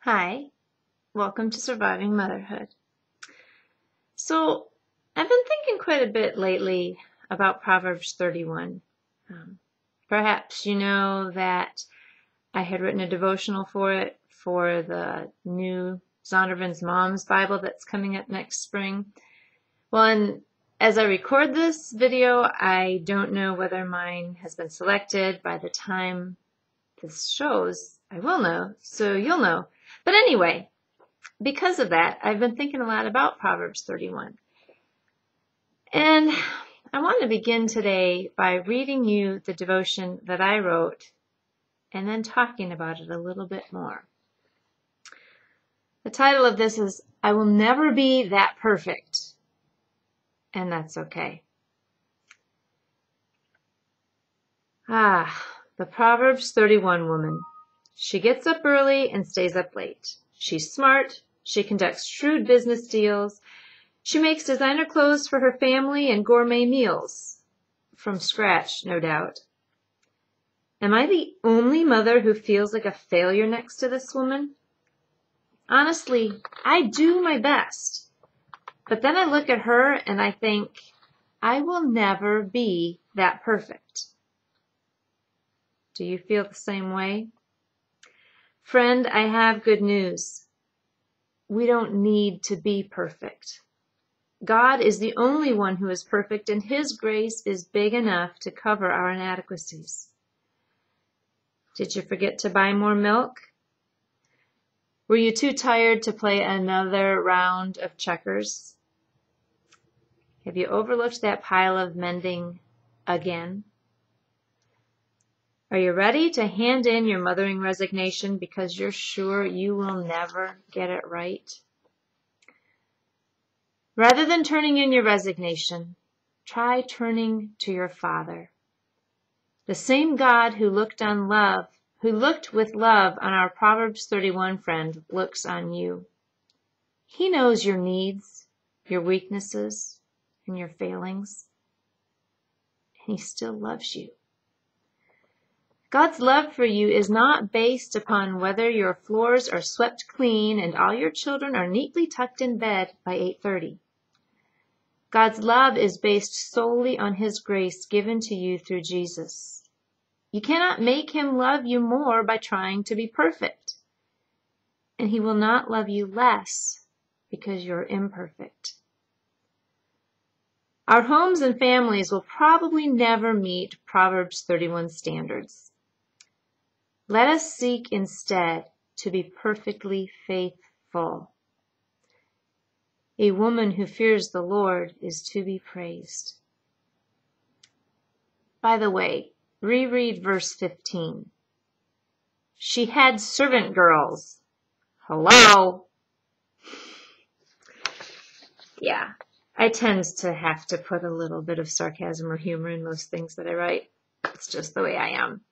Hi, welcome to Surviving Motherhood. So, I've been thinking quite a bit lately about Proverbs 31. Perhaps you know that I had written a devotional for it for the new Zondervan's Mom's Bible that's coming up next spring. Well, and as I record this video, I don't know whether mine has been selected. By the time this shows, I will know, so you'll know. But anyway, because of that, I've been thinking a lot about Proverbs 31. And I want to begin today by reading you the devotion that I wrote and then talking about it a little bit more. The title of this is, I Will Never Be That Perfect. And that's okay. The Proverbs 31 woman. She gets up early and stays up late. She's smart. She conducts shrewd business deals. She makes designer clothes for her family and gourmet meals. From scratch, no doubt. Am I the only mother who feels like a failure next to this woman? Honestly, I do my best. But then I look at her and I think, I will never be that perfect. Do you feel the same way? Friend, I have good news. We don't need to be perfect. God is the only one who is perfect, and His grace is big enough to cover our inadequacies. Did you forget to buy more milk? Were you too tired to play another round of checkers? Have you overlooked that pile of mending again? Are you ready to hand in your mothering resignation because you're sure you will never get it right? Rather than turning in your resignation, try turning to your Father. The same God who looked with love on our Proverbs 31 friend looks on you. He knows your needs, your weaknesses, and your failings. And He still loves you. God's love for you is not based upon whether your floors are swept clean and all your children are neatly tucked in bed by 8:30. God's love is based solely on His grace given to you through Jesus. You cannot make Him love you more by trying to be perfect. And He will not love you less because you're imperfect. Our homes and families will probably never meet Proverbs 31 standards. Let us seek instead to be perfectly faithful. A woman who fears the Lord is to be praised. By the way, reread verse 15. She had servant girls. Hello? Yeah, I tend to have to put a little bit of sarcasm or humor in most things that I write. It's just the way I am.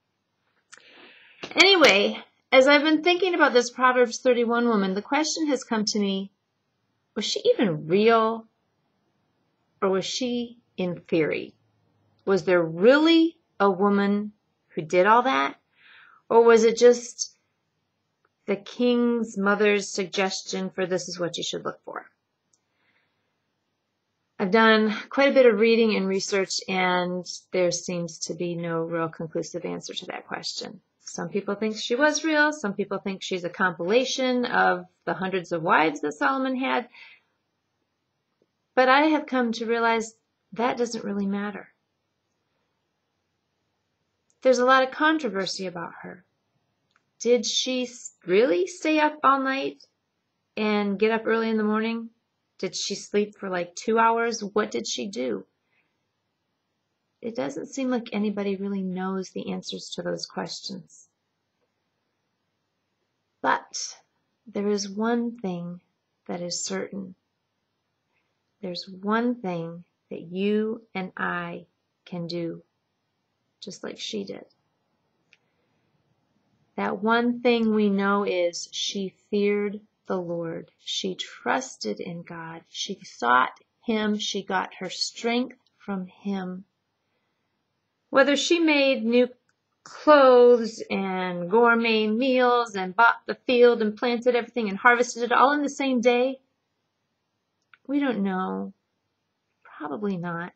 Anyway, as I've been thinking about this Proverbs 31 woman, the question has come to me, was she even real? Or was she in theory? Was there really a woman who did all that? Or was it just the king's mother's suggestion for this is what you should look for? I've done quite a bit of reading and research, and there seems to be no real conclusive answer to that question. Some people think she was real. Some people think she's a compilation of the hundreds of wives that Solomon had. But I have come to realize that doesn't really matter. There's a lot of controversy about her. Did she really stay up all night and get up early in the morning? Did she sleep for like 2 hours? What did she do? It doesn't seem like anybody really knows the answers to those questions. But there is one thing that is certain. There's one thing that you and I can do, just like she did. That one thing we know is she feared the Lord. She trusted in God. She sought Him. She got her strength from Him. Whether she made new clothes and gourmet meals and bought the field and planted everything and harvested it all in the same day? We don't know. Probably not.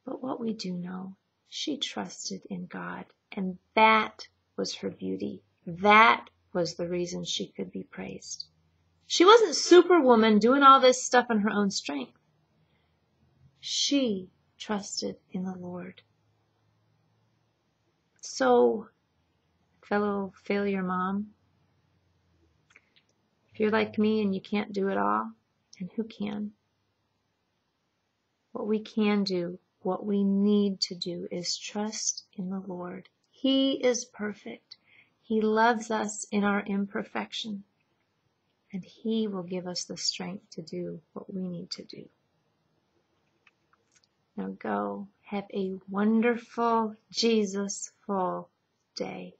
But what we do know, she trusted in God, and that was her beauty. That was the reason she could be praised. She wasn't Superwoman doing all this stuff in her own strength. She trusted in the Lord. So, fellow failure mom, if you're like me and you can't do it all, and who can? What we can do, what we need to do is trust in the Lord. He is perfect. He loves us in our imperfection, and He will give us the strength to do what we need to do. Now go, have a wonderful, Jesus-full day.